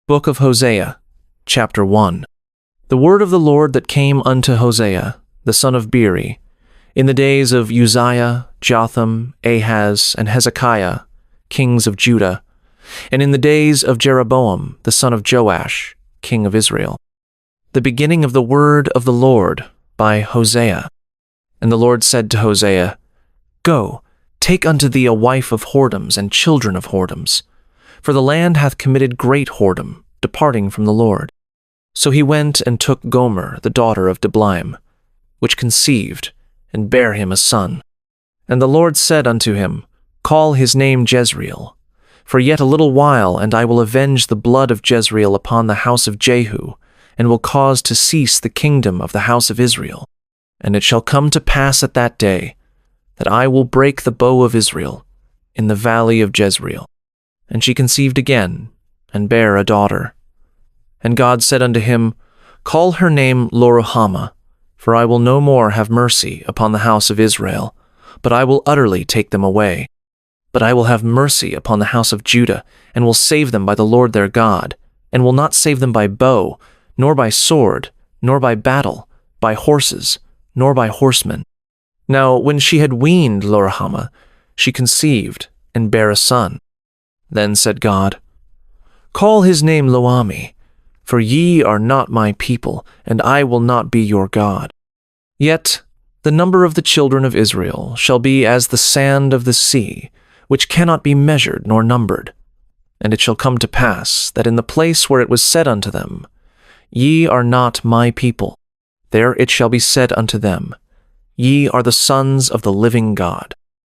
Book of Hosea, chapter 1. The word of the Lord that came unto Hosea, the son of Beeri, in the days of Uzziah, Jotham, Ahaz, and Hezekiah, kings of Judah, and in the days of Jeroboam, the son of Joash, king of Israel. The beginning of the word of the Lord by Hosea. And the Lord said to Hosea, Go, take unto thee a wife of whoredoms and children of whoredoms, for the land hath committed great whoredom, departing from the Lord. So he went and took Gomer, the daughter of Diblaim, which conceived, and bare him a son. And the Lord said unto him, Call his name Jezreel, for yet a little while, and I will avenge the blood of Jezreel upon the house of Jehu, and will cause to cease the kingdom of the house of Israel. And it shall come to pass at that day, that I will break the bow of Israel in the valley of Jezreel. And she conceived again, and bare a daughter. And God said unto him, Call her name Loruhamah, for I will no more have mercy upon the house of Israel, but I will utterly take them away. But I will have mercy upon the house of Judah, and will save them by the Lord their God, and will not save them by bow, nor by sword, nor by battle, by horses, nor by horsemen. Now when she had weaned Loruhamah, she conceived, and bare a son. Then said God, Call his name Loami, for ye are not my people, and I will not be your God. Yet the number of the children of Israel shall be as the sand of the sea, which cannot be measured nor numbered. And it shall come to pass that in the place where it was said unto them, Ye are not my people, there it shall be said unto them, Ye are the sons of the living God.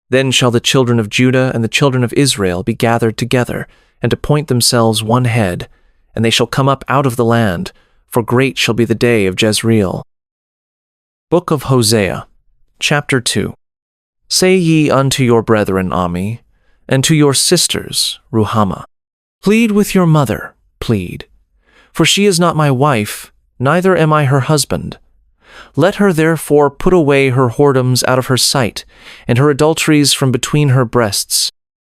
Then shall the children of Judah and the children of Israel be gathered together, and appoint themselves one head, and they shall come up out of the land, for great shall be the day of Jezreel. Book of Hosea, chapter 2. Say ye unto your brethren Ami, and to your sisters Ruhamah, Plead with your mother, plead. For she is not my wife, neither am I her husband. Let her therefore put away her whoredoms out of her sight, and her adulteries from between her breasts,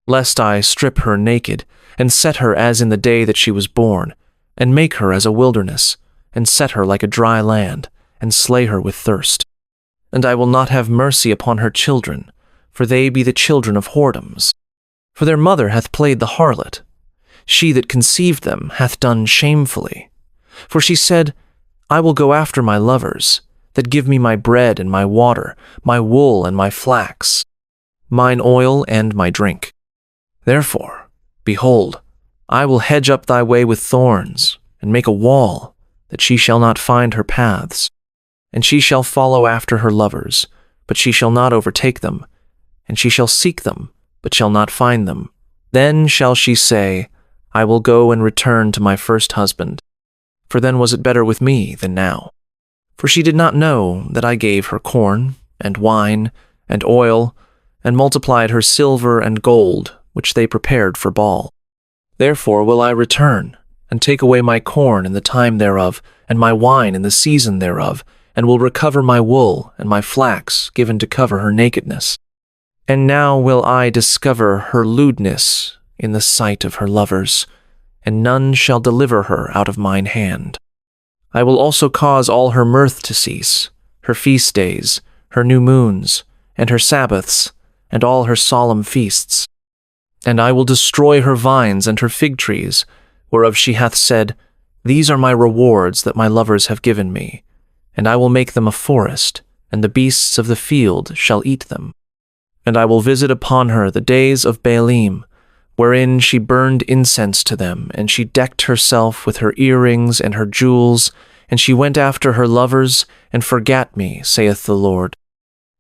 lest I strip her naked, and set her as in the day that she was born, and make her as a wilderness, and set her like a dry land, and slay her with thirst. And I will not have mercy upon her children, for they be the children of whoredoms. For their mother hath played the harlot. She that conceived them hath done shamefully. For she said, I will go after my lovers, that give me my bread and my water, my wool and my flax, mine oil and my drink. Therefore, behold, I will hedge up thy way with thorns, and make a wall, that she shall not find her paths. And she shall follow after her lovers, but she shall not overtake them, and she shall seek them, but shall not find them. Then shall she say, I will go and return to my first husband, for then was it better with me than now. For she did not know that I gave her corn, and wine, and oil, and multiplied her silver and gold, which they prepared for Baal. Therefore will I return, and take away my corn in the time thereof, and my wine in the season thereof, and will recover my wool and my flax given to cover her nakedness. And now will I discover her lewdness in the sight of her lovers, and none shall deliver her out of mine hand. I will also cause all her mirth to cease, her feast days, her new moons, and her Sabbaths, and all her solemn feasts. And I will destroy her vines and her fig trees, whereof she hath said, These are my rewards that my lovers have given me, and I will make them a forest, and the beasts of the field shall eat them. And I will visit upon her the days of Baalim, wherein she burned incense to them, and she decked herself with her earrings and her jewels, and she went after her lovers, and forgat me, saith the Lord.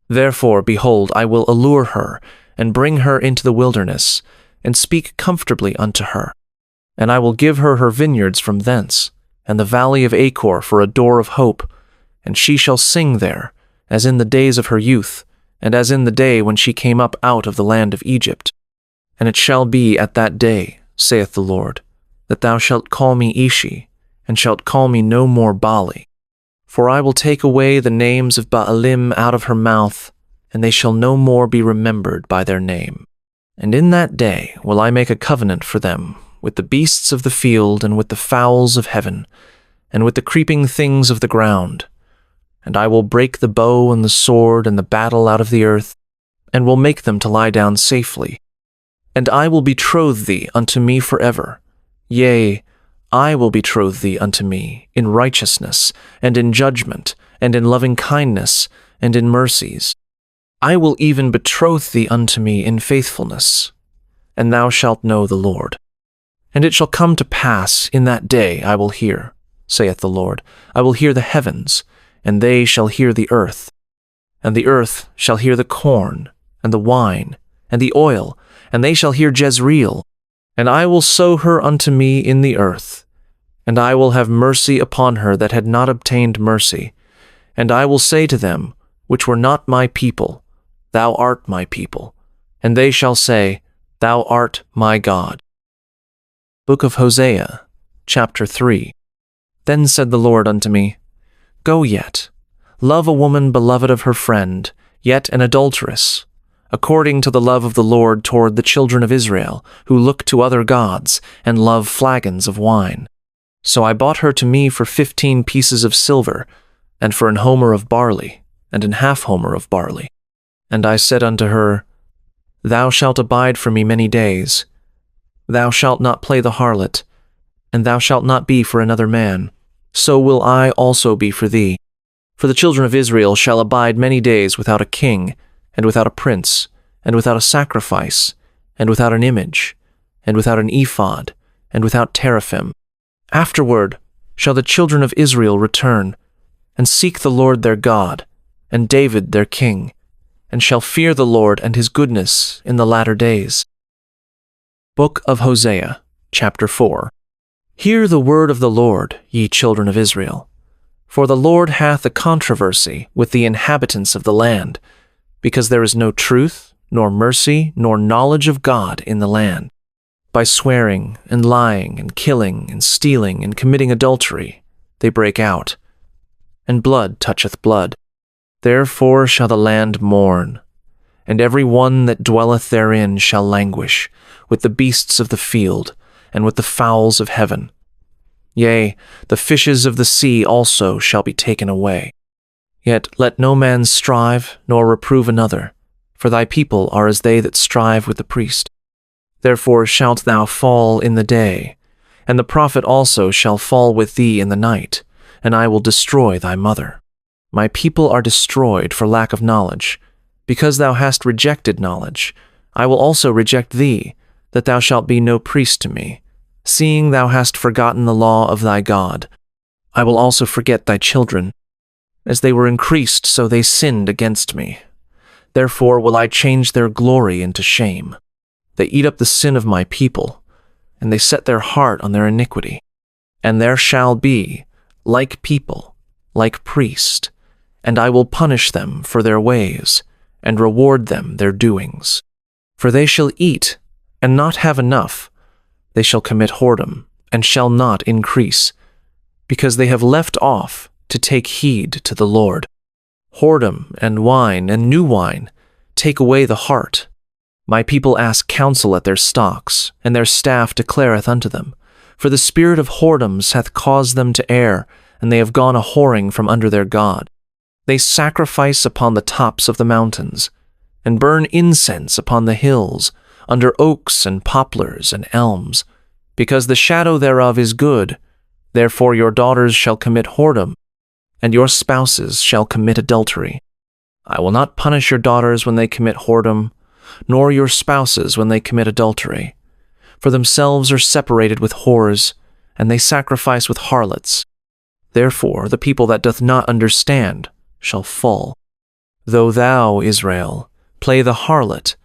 Therefore, behold, I will allure her, and bring her into the wilderness, and speak comfortably unto her. And I will give her her vineyards from thence, and the valley of Achor for a door of hope, and she shall sing there, as in the days of her youth, and as in the day when she came up out of the land of Egypt. And it shall be at that day, saith the Lord, that thou shalt call me Ishi, and shalt call me no more Baali. For I will take away the names of Baalim out of her mouth, and they shall no more be remembered by their name. And in that day will I make a covenant for them with the beasts of the field, and with the fowls of heaven, and with the creeping things of the ground. And I will break the bow and the sword and the battle out of the earth, and will make them to lie down safely. And I will betroth thee unto me forever. Yea, I will betroth thee unto me in righteousness, and in judgment, and in loving kindness, and in mercies. I will even betroth thee unto me in faithfulness, and thou shalt know the Lord. And it shall come to pass in that day I will hear, saith the Lord. I will hear the heavens, and they shall hear the earth. And the earth shall hear the corn, and the wine, and the oil, and they shall hear Jezreel. And I will sow her unto me in the earth, and I will have mercy upon her that had not obtained mercy. And I will say to them, which were not my people, Thou art my people. And they shall say, Thou art my God. Book of Hosea, chapter 3. Then said the Lord unto me, Go yet, love a woman beloved of her friend, yet an adulteress, according to the love of the Lord toward the children of Israel, who look to other gods, and love flagons of wine. So I bought her to me for 15 pieces of silver, and for an homer of barley, and an half homer of barley. And I said unto her, Thou shalt abide for me many days. Thou shalt not play the harlot, and thou shalt not be for another man. So will I also be for thee. For the children of Israel shall abide many days without a king, and without a prince, and without a sacrifice, and without an image, and without an ephod, and without teraphim. Afterward shall the children of Israel return, and seek the Lord their God, and David their king, and shall fear the Lord and his goodness in the latter days. Book of Hosea, chapter 4. Hear the word of the Lord, ye children of Israel. For the Lord hath a controversy with the inhabitants of the land, because there is no truth, nor mercy, nor knowledge of God in the land. By swearing, and lying, and killing, and stealing, and committing adultery, they break out, and blood toucheth blood. Therefore shall the land mourn, and every one that dwelleth therein shall languish, with the beasts of the field, and with the fowls of heaven. Yea, the fishes of the sea also shall be taken away. Yet let no man strive, nor reprove another, for thy people are as they that strive with the priest. Therefore shalt thou fall in the day, and the prophet also shall fall with thee in the night, and I will destroy thy mother. My people are destroyed for lack of knowledge. Because thou hast rejected knowledge, I will also reject thee, that thou shalt be no priest to me. Seeing thou hast forgotten the law of thy God, I will also forget thy children. As they were increased, so they sinned against me. Therefore will I change their glory into shame. They eat up the sin of my people, and they set their heart on their iniquity. And there shall be, like people, like priest, and I will punish them for their ways, and reward them their doings. For they shall eat, and not have enough. They shall commit whoredom, and shall not increase, because they have left off to take heed to the Lord. Whoredom and wine and new wine take away the heart. My people ask counsel at their stocks, and their staff declareth unto them. For the spirit of whoredoms hath caused them to err, and they have gone a whoring from under their God. They sacrifice upon the tops of the mountains, and burn incense upon the hills, under oaks and poplars and elms, because the shadow thereof is good. Therefore your daughters shall commit whoredom, and your spouses shall commit adultery. I will not punish your daughters when they commit whoredom, nor your spouses when they commit adultery. For themselves are separated with whores, and they sacrifice with harlots. Therefore the people that doth not understand shall fall. Though thou, Israel, play the harlot,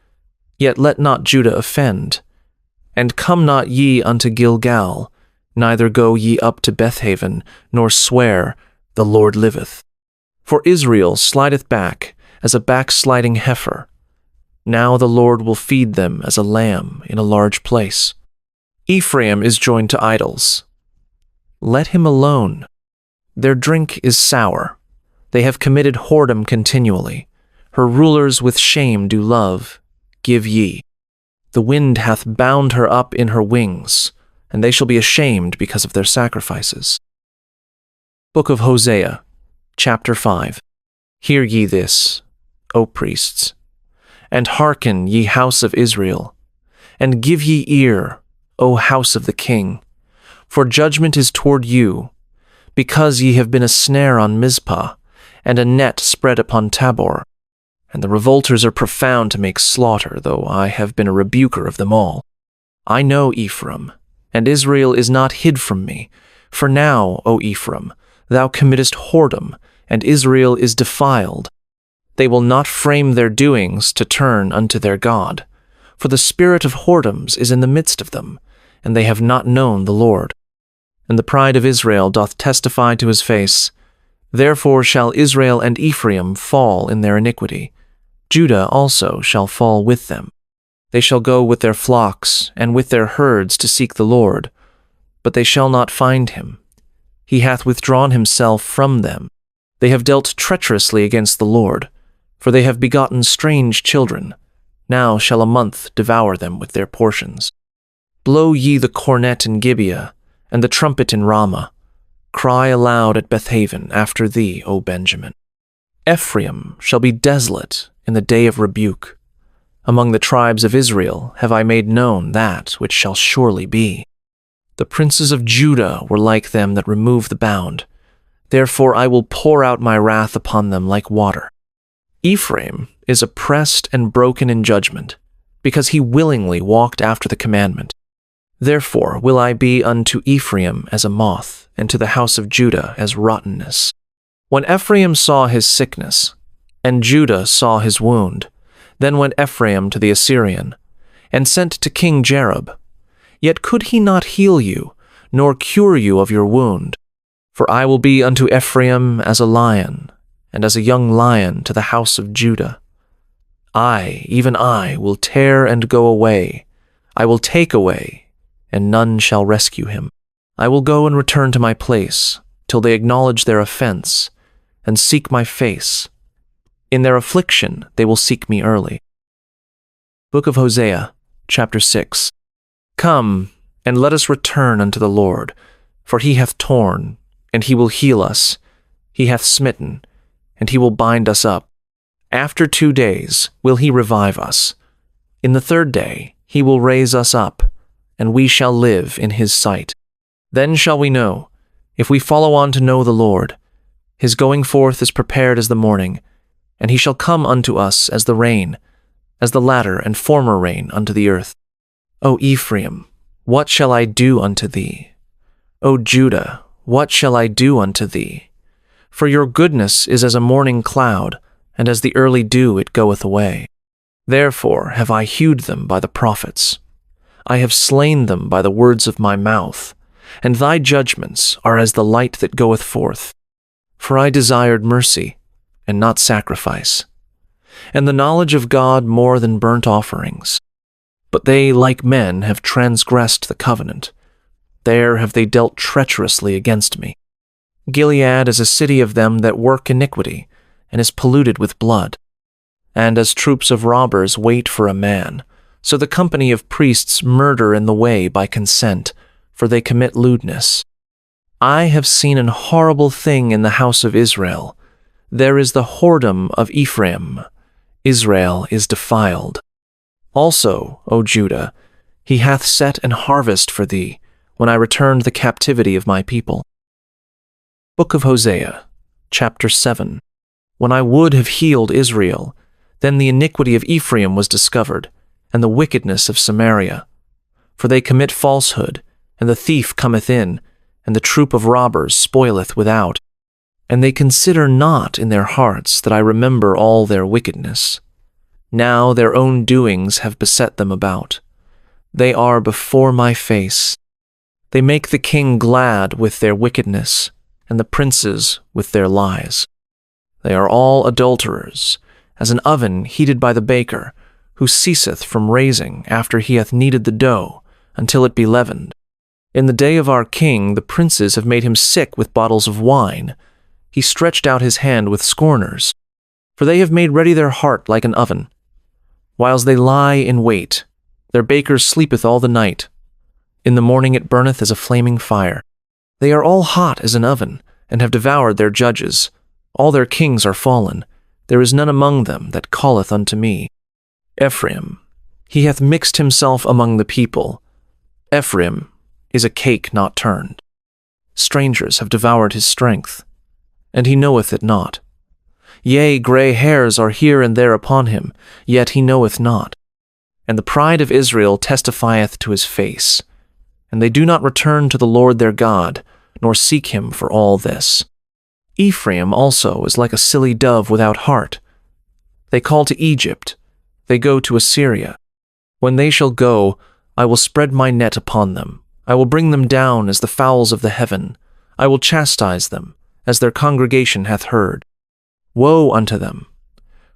yet let not Judah offend. And come not ye unto Gilgal, neither go ye up to Bethaven, nor swear, The Lord liveth. For Israel slideth back as a backsliding heifer. Now the Lord will feed them as a lamb in a large place. Ephraim is joined to idols. Let him alone. Their drink is sour. They have committed whoredom continually. Her rulers with shame do love. Give ye. The wind hath bound her up in her wings. and they shall be ashamed because of their sacrifices. Book of Hosea, chapter 5. Hear ye this, O priests, and hearken, ye house of Israel, and give ye ear, O house of the king, for judgment is toward you, because ye have been a snare on Mizpah, and a net spread upon Tabor. And the revolters are profound to make slaughter, though I have been a rebuker of them all. I know Ephraim, and Israel is not hid from me. For now, O Ephraim, thou committest whoredom, and Israel is defiled. They will not frame their doings to turn unto their God, for the spirit of whoredoms is in the midst of them, and they have not known the Lord. And the pride of Israel doth testify to his face. Therefore shall Israel and Ephraim fall in their iniquity. Judah also shall fall with them. They shall go with their flocks and with their herds to seek the Lord, but they shall not find him. He hath withdrawn himself from them. They have dealt treacherously against the Lord, for they have begotten strange children. Now shall a month devour them with their portions. Blow ye the cornet in Gibeah, and the trumpet in Ramah. Cry aloud at Bethaven after thee, O Benjamin. Ephraim shall be desolate in the day of rebuke. Among the tribes of Israel have I made known that which shall surely be. The princes of Judah were like them that remove the bound. Therefore I will pour out my wrath upon them like water. Ephraim is oppressed and broken in judgment, because he willingly walked after the commandment. Therefore will I be unto Ephraim as a moth, and to the house of Judah as rottenness. When Ephraim saw his sickness, and Judah saw his wound, then went Ephraim to the Assyrian, and sent to King Jareb. Yet could he not heal you, nor cure you of your wound. For I will be unto Ephraim as a lion, and as a young lion to the house of Judah. I, even I, will tear and go away. I will take away, and none shall rescue him. I will go and return to my place, till they acknowledge their offense, and seek my face. In their affliction they will seek me early. Book of Hosea, chapter 6. Come, and let us return unto the Lord, for he hath torn, and he will heal us. He hath smitten, and he will bind us up. After 2 days will he revive us. In the 3rd day he will raise us up, and we shall live in his sight. Then shall we know, if we follow on to know the Lord. His going forth is prepared as the morning, and he shall come unto us as the rain, as the latter and former rain unto the earth. O Ephraim, what shall I do unto thee? O Judah, what shall I do unto thee? For your goodness is as a morning cloud, and as the early dew it goeth away. Therefore have I hewed them by the prophets. I have slain them by the words of my mouth, and thy judgments are as the light that goeth forth. For I desired mercy, and not sacrifice, and the knowledge of God more than burnt offerings. But they, like men, have transgressed the covenant. There have they dealt treacherously against me. Gilead is a city of them that work iniquity, and is polluted with blood. And as troops of robbers wait for a man, so the company of priests murder in the way by consent, for they commit lewdness. I have seen an horrible thing in the house of Israel. There is the whoredom of Ephraim. Israel is defiled. Also, O Judah, he hath set an harvest for thee, when I returned the captivity of my people. Book of Hosea, chapter 7. When I would have healed Israel, then the iniquity of Ephraim was discovered, and the wickedness of Samaria. For they commit falsehood, and the thief cometh in, and the troop of robbers spoileth without. And they consider not in their hearts that I remember all their wickedness. Now their own doings have beset them about. They are before my face. They make the king glad with their wickedness, and the princes with their lies. They are all adulterers, as an oven heated by the baker, who ceaseth from raising after he hath kneaded the dough, until it be leavened. In the day of our king the princes have made him sick with bottles of wine. He stretched out his hand with scorners. For they have made ready their heart like an oven. Whiles they lie in wait, their baker sleepeth all the night. In the morning it burneth as a flaming fire. They are all hot as an oven, and have devoured their judges. All their kings are fallen. There is none among them that calleth unto me. Ephraim, he hath mixed himself among the people. Ephraim is a cake not turned. Strangers have devoured his strength, and he knoweth it not. Yea, gray hairs are here and there upon him, yet he knoweth not. And the pride of Israel testifieth to his face. And they do not return to the Lord their God, nor seek him for all this. Ephraim also is like a silly dove without heart. They call to Egypt, they go to Assyria. When they shall go, I will spread my net upon them. I will bring them down as the fowls of the heaven. I will chastise them, as their congregation hath heard. Woe unto them!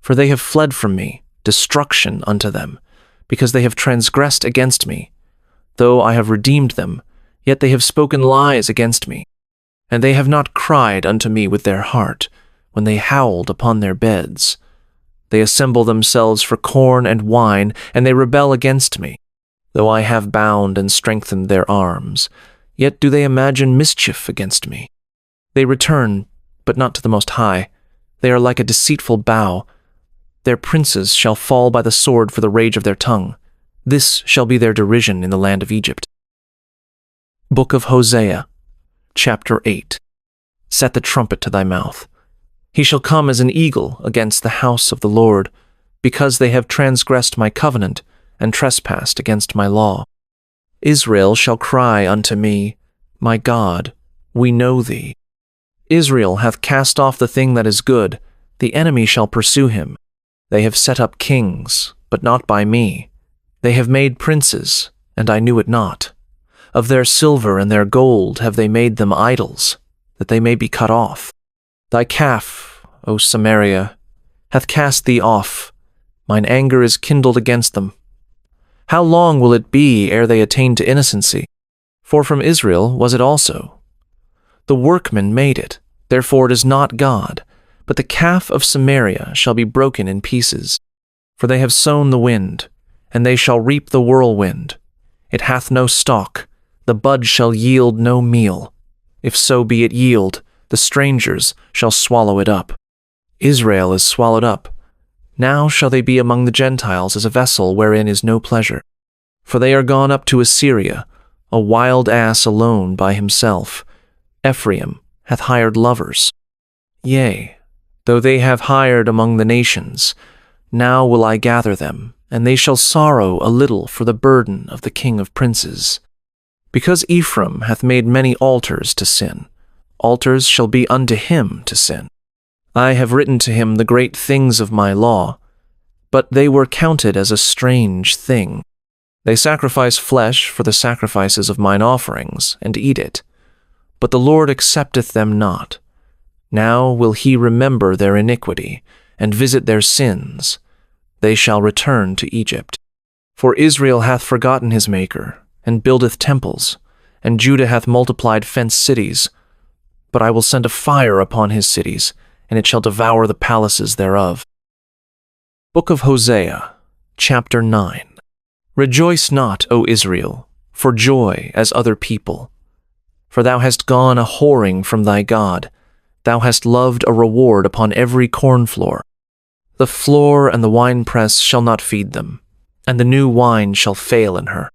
For they have fled from me, destruction unto them, because they have transgressed against me. Though I have redeemed them, yet they have spoken lies against me. And they have not cried unto me with their heart, when they howled upon their beds. They assemble themselves for corn and wine, and they rebel against me. Though I have bound and strengthened their arms, yet do they imagine mischief against me. They return, but not to the Most High. They are like a deceitful bow. Their princes shall fall by the sword for the rage of their tongue. This shall be their derision in the land of Egypt. Book of Hosea, chapter 8. Set the trumpet to thy mouth. He shall come as an eagle against the house of the Lord, because they have transgressed my covenant and trespassed against my law. Israel shall cry unto me, My God, we know thee. Israel hath cast off the thing that is good, the enemy shall pursue him. They have set up kings, but not by me. They have made princes, and I knew it not. Of their silver and their gold have they made them idols, that they may be cut off. Thy calf, O Samaria, hath cast thee off. Mine anger is kindled against them. How long will it be ere they attain to innocency? For from Israel was it also. The workman made it, therefore it is not God, but the calf of Samaria shall be broken in pieces. For they have sown the wind, and they shall reap the whirlwind. It hath no stalk, the bud shall yield no meal. If so be it yield, the strangers shall swallow it up. Israel is swallowed up. Now shall they be among the Gentiles as a vessel wherein is no pleasure. For they are gone up to Assyria, a wild ass alone by himself. Ephraim hath hired lovers. Yea, though they have hired among the nations, now will I gather them, and they shall sorrow a little for the burden of the king of princes. Because Ephraim hath made many altars to sin, altars shall be unto him to sin. I have written to him the great things of my law, but they were counted as a strange thing. They sacrifice flesh for the sacrifices of mine offerings, and eat it. But the Lord accepteth them not. Now will he remember their iniquity, and visit their sins. They shall return to Egypt. For Israel hath forgotten his Maker, and buildeth temples, and Judah hath multiplied fenced cities. But I will send a fire upon his cities, and it shall devour the palaces thereof. Book of Hosea, chapter 9. Rejoice not, O Israel, for joy as other people. For thou hast gone a whoring from thy God. Thou hast loved a reward upon every corn floor. The floor and the winepress shall not feed them, and the new wine shall fail in her.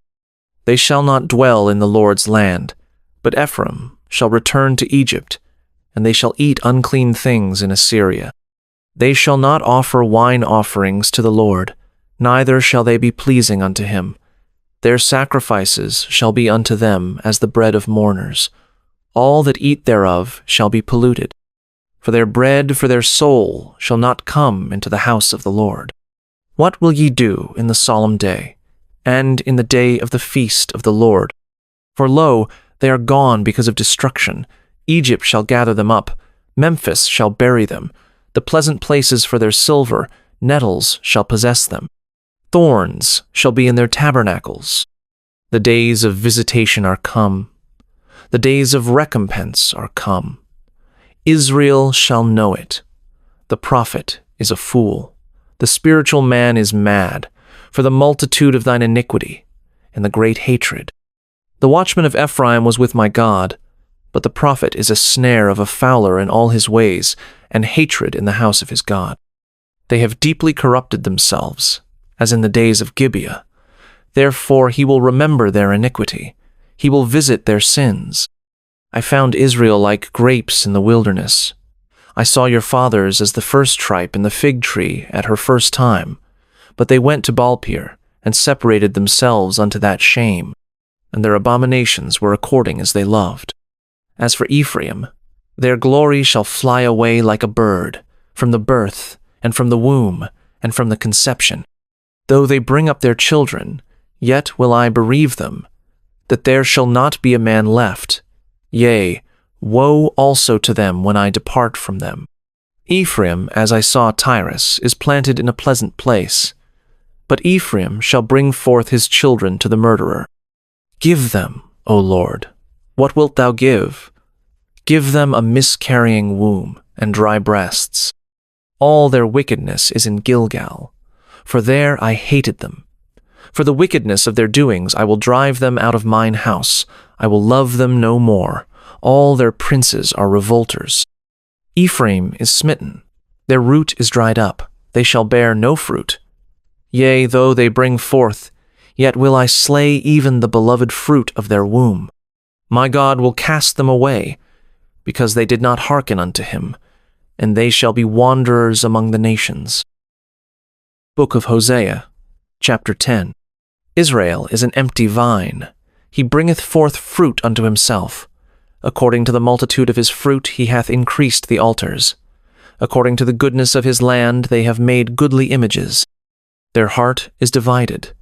They shall not dwell in the Lord's land, but Ephraim shall return to Egypt, and they shall eat unclean things in Assyria. They shall not offer wine offerings to the Lord, neither shall they be pleasing unto him. Their sacrifices shall be unto them as the bread of mourners. All that eat thereof shall be polluted. For their bread for their soul shall not come into the house of the Lord. What will ye do in the solemn day, and in the day of the feast of the Lord? For lo, they are gone because of destruction. Egypt shall gather them up, Memphis shall bury them. The pleasant places for their silver, nettles shall possess them. Thorns shall be in their tabernacles. The days of visitation are come. The days of recompense are come. Israel shall know it. The prophet is a fool. The spiritual man is mad, for the multitude of thine iniquity and the great hatred. The watchman of Ephraim was with my God, but the prophet is a snare of a fowler in all his ways, and hatred in the house of his God. They have deeply corrupted themselves, as in the days of Gibeah. Therefore he will remember their iniquity. He will visit their sins. I found Israel like grapes in the wilderness. I saw your fathers as the first tripe in the fig tree at her first time. But they went to Baalpeor, and separated themselves unto that shame, and their abominations were according as they loved. As for Ephraim, their glory shall fly away like a bird, from the birth, and from the womb, and from the conception. Though they bring up their children, yet will I bereave them, that there shall not be a man left. Yea, woe also to them when I depart from them. Ephraim, as I saw Tyrus, is planted in a pleasant place, but Ephraim shall bring forth his children to the murderer. Give them, O Lord, what wilt thou give? Give them a miscarrying womb and dry breasts. All their wickedness is in Gilgal, for there I hated them. For the wickedness of their doings I will drive them out of mine house. I will love them no more. All their princes are revolters. Ephraim is smitten. Their root is dried up. They shall bear no fruit. Yea, though they bring forth, yet will I slay even the beloved fruit of their womb. My God will cast them away, because they did not hearken unto him, and they shall be wanderers among the nations. Book of Hosea, chapter 10. Israel is an empty vine. He bringeth forth fruit unto himself. According to the multitude of his fruit he hath increased the altars. According to the goodness of his land they have made goodly images. Their heart is divided.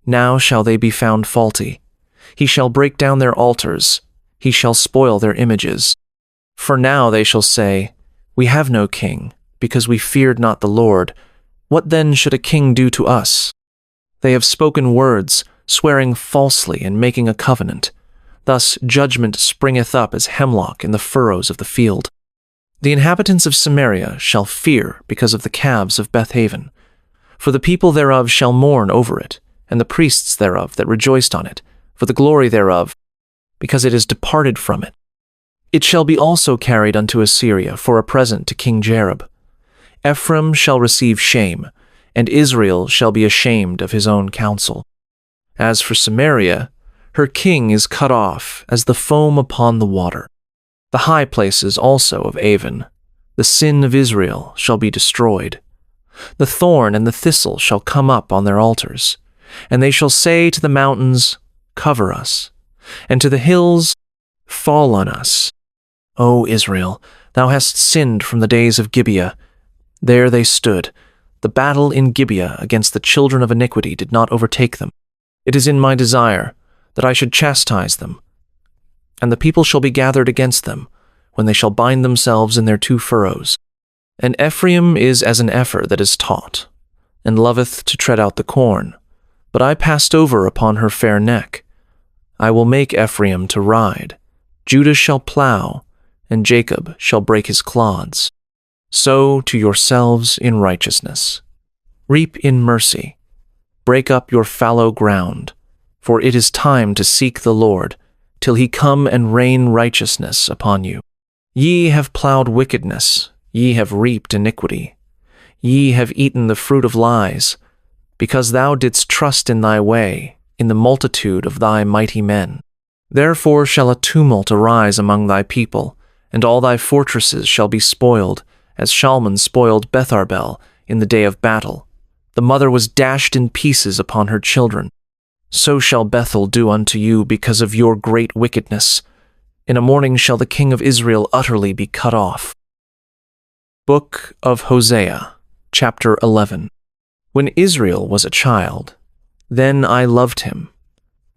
Now shall they be found faulty. He shall break down their altars. He shall spoil their images. For now they shall say, We have no king, because we feared not the Lord. What then should a king do to us? They have spoken words, swearing falsely and making a covenant. Thus judgment springeth up as hemlock in the furrows of the field. The inhabitants of Samaria shall fear because of the calves of Bethaven. For the people thereof shall mourn over it, and the priests thereof that rejoiced on it, for the glory thereof, because it is departed from it. It shall be also carried unto Assyria for a present to King Jareb. Ephraim shall receive shame, and Israel shall be ashamed of his own counsel. As for Samaria, her king is cut off as the foam upon the water. The high places also of Avon, the sin of Israel, shall be destroyed. The thorn and the thistle shall come up on their altars, and they shall say to the mountains, Cover us, and to the hills, Fall on us. O Israel, thou hast sinned from the days of Gibeah. There they stood. The battle in Gibeah against the children of iniquity did not overtake them. It is in my desire that I should chastise them. And the people shall be gathered against them, when they shall bind themselves in their two furrows. And Ephraim is as an heifer that is taught, and loveth to tread out the corn. But I passed over upon her fair neck. I will make Ephraim to ride. Judah shall plow, and Jacob shall break his clods. Sow to yourselves in righteousness. Reap in mercy. Break up your fallow ground, for it is time to seek the Lord, till he come and rain righteousness upon you. Ye have plowed wickedness, ye have reaped iniquity. Ye have eaten the fruit of lies, because thou didst trust in thy way, in the multitude of thy mighty men. Therefore shall a tumult arise among thy people, and all thy fortresses shall be spoiled, as Shalman spoiled Betharbel in the day of battle. The mother was dashed in pieces upon her children. So shall Bethel do unto you because of your great wickedness. In a morning shall the king of Israel utterly be cut off. Book of Hosea, chapter 11. When Israel was a child, then I loved him,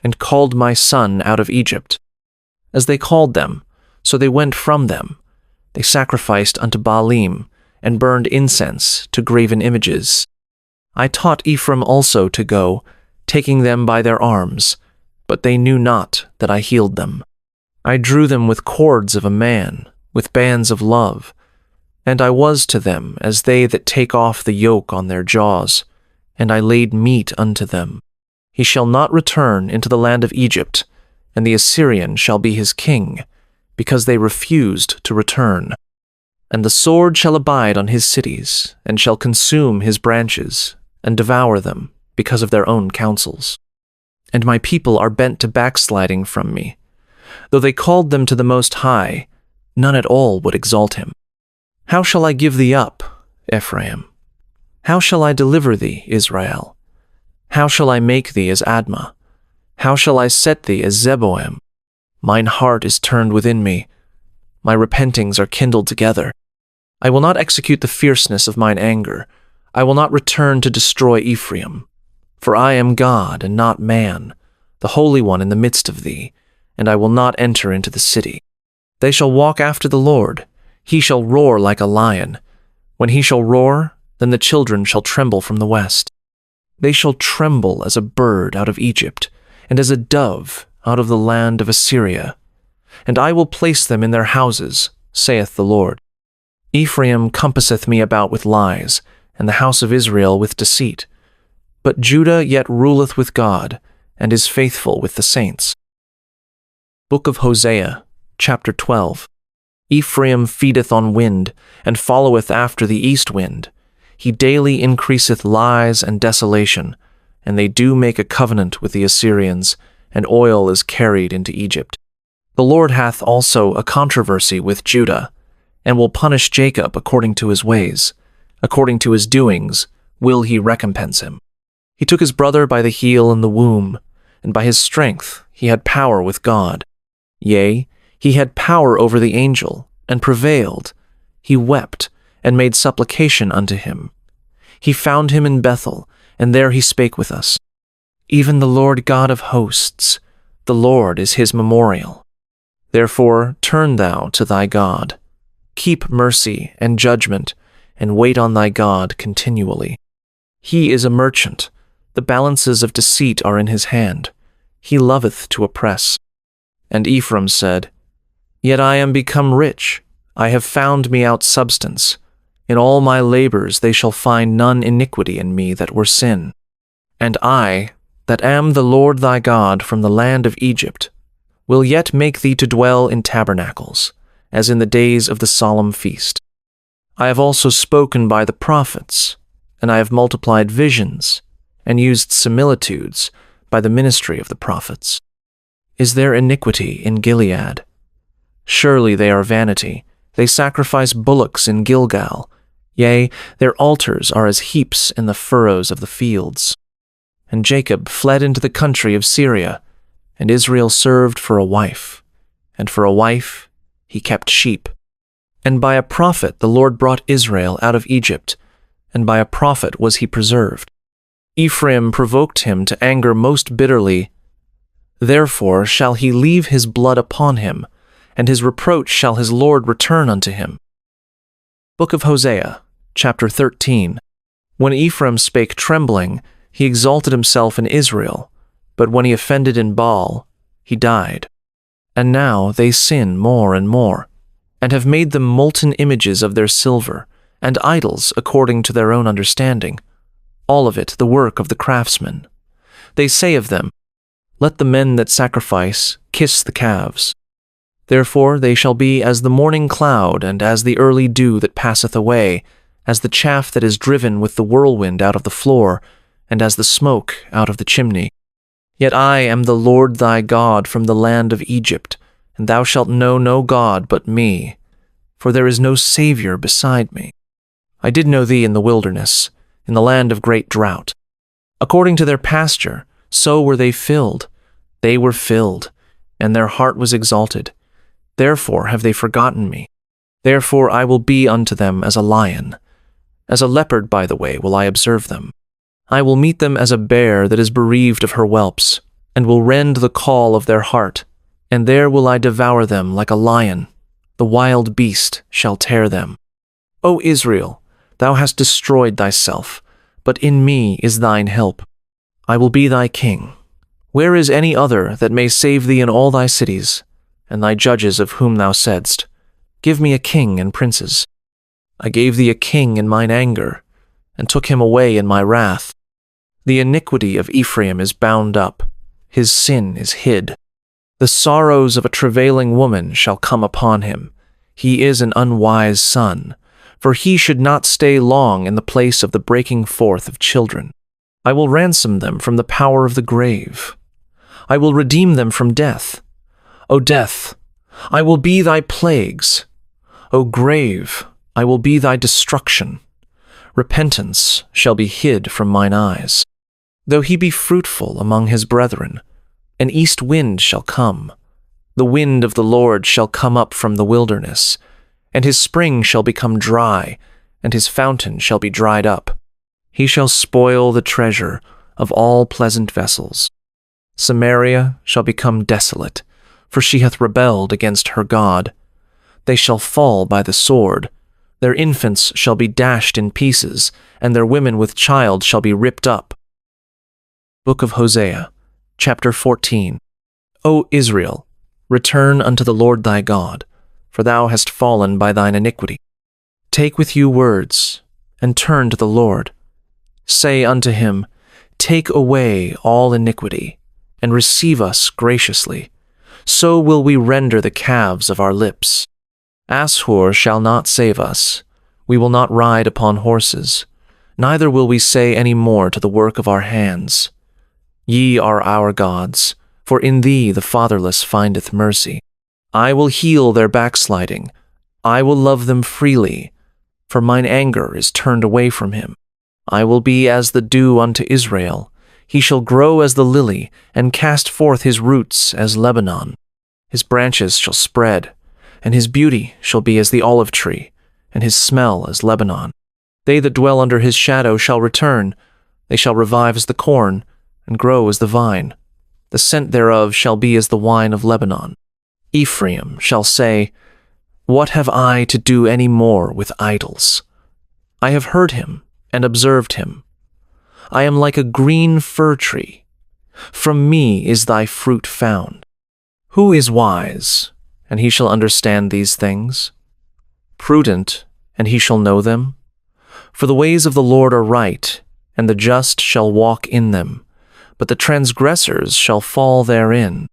and called my son out of Egypt. As they called them, so they went from them. They sacrificed unto Baalim, and burned incense to graven images. I taught Ephraim also to go, taking them by their arms, but they knew not that I healed them. I drew them with cords of a man, with bands of love, and I was to them as they that take off the yoke on their jaws, and I laid meat unto them. He shall not return into the land of Egypt, and the Assyrian shall be his king, because they refused to return. And the sword shall abide on his cities, and shall consume his branches, and devour them, because of their own counsels. And my people are bent to backsliding from me. Though they called them to the Most High, none at all would exalt him. How shall I give thee up, Ephraim? How shall I deliver thee, Israel? How shall I make thee as Admah? How shall I set thee as Zeboim? Mine heart is turned within me. My repentings are kindled together. I will not execute the fierceness of mine anger. I will not return to destroy Ephraim. For I am God and not man, the Holy One in the midst of thee, and I will not enter into the city. They shall walk after the Lord. He shall roar like a lion. When he shall roar, then the children shall tremble from the west. They shall tremble as a bird out of Egypt, and as a dove out of the land of Assyria. And I will place them in their houses, saith the Lord. Ephraim compasseth me about with lies, and the house of Israel with deceit. But Judah yet ruleth with God, and is faithful with the saints. Book of Hosea, chapter 12. Ephraim feedeth on wind, and followeth after the east wind. He daily increaseth lies and desolation, and they do make a covenant with the Assyrians, and oil is carried into Egypt. The Lord hath also a controversy with Judah, and will punish Jacob according to his ways. According to his doings will he recompense him. He took his brother by the heel in the womb, and by his strength he had power with God. Yea, he had power over the angel, and prevailed. He wept, and made supplication unto him. He found him in Bethel, and there he spake with us. Even the Lord God of hosts, the Lord is his memorial. Therefore turn thou to thy God. Keep mercy and judgment, and wait on thy God continually. He is a merchant. The balances of deceit are in his hand. He loveth to oppress. And Ephraim said, Yet I am become rich. I have found me out substance. In all my labors they shall find none iniquity in me that were sin. And I, that am the Lord thy God from the land of Egypt, will yet make thee to dwell in tabernacles, as in the days of the solemn feast. I have also spoken by the prophets, and I have multiplied visions, and used similitudes by the ministry of the prophets. Is there iniquity in Gilead? Surely they are vanity. They sacrifice bullocks in Gilgal. Yea, their altars are as heaps in the furrows of the fields. And Jacob fled into the country of Syria, and Israel served for a wife, and for a wife he kept sheep. And by a prophet the Lord brought Israel out of Egypt, and by a prophet was he preserved. Ephraim provoked him to anger most bitterly. Therefore shall he leave his blood upon him, and his reproach shall his Lord return unto him. Book of Hosea, chapter 13. When Ephraim spake trembling, he exalted himself in Israel, but when he offended in Baal, he died. And now they sin more and more, and have made them molten images of their silver, and idols according to their own understanding, all of it the work of the craftsmen. They say of them, Let the men that sacrifice kiss the calves. Therefore they shall be as the morning cloud, and as the early dew that passeth away, as the chaff that is driven with the whirlwind out of the floor, and as the smoke out of the chimney. Yet I am the Lord thy God from the land of Egypt, and thou shalt know no God but me, for there is no Savior beside me. I did know thee in the wilderness, in the land of great drought. According to their pasture, so were they filled. They were filled, and their heart was exalted. Therefore have they forgotten me. Therefore I will be unto them as a lion. As a leopard by the way will I observe them. I will meet them as a bear that is bereaved of her whelps, and will rend the caul of their heart, and there will I devour them like a lion. The wild beast shall tear them. O Israel, thou hast destroyed thyself, but in me is thine help. I will be thy king. Where is any other that may save thee in all thy cities, and thy judges of whom thou saidst, Give me a king and princes? I gave thee a king in mine anger, and took him away in my wrath. The iniquity of Ephraim is bound up, his sin is hid. The sorrows of a travailing woman shall come upon him. He is an unwise son, for he should not stay long in the place of the breaking forth of children. I will ransom them from the power of the grave. I will redeem them from death. O death, I will be thy plagues. O grave, I will be thy destruction. Repentance shall be hid from mine eyes. Though he be fruitful among his brethren, an east wind shall come. The wind of the Lord shall come up from the wilderness, and his spring shall become dry, and his fountain shall be dried up. He shall spoil the treasure of all pleasant vessels. Samaria shall become desolate, for she hath rebelled against her God. They shall fall by the sword. Their infants shall be dashed in pieces, and their women with child shall be ripped up. Book of Hosea, chapter 14. O Israel, return unto the Lord thy God, for thou hast fallen by thine iniquity. Take with you words, and turn to the Lord. Say unto him, Take away all iniquity, and receive us graciously. So will we render the calves of our lips. Ashur shall not save us. We will not ride upon horses, neither will we say any more to the work of our hands, Ye are our gods, for in thee the fatherless findeth mercy. I will heal their backsliding. I will love them freely, for mine anger is turned away from him. I will be as the dew unto Israel. He shall grow as the lily, and cast forth his roots as Lebanon. His branches shall spread, and his beauty shall be as the olive tree, and his smell as Lebanon. They that dwell under his shadow shall return. They shall revive as the corn, and grow as the vine. The scent thereof shall be as the wine of Lebanon. Ephraim shall say, What have I to do any more with idols? I have heard him and observed him. I am like a green fir tree. From me is thy fruit found. Who is wise, and he shall understand these things? Prudent, and he shall know them? For the ways of the Lord are right, and the just shall walk in them, but the transgressors shall fall therein.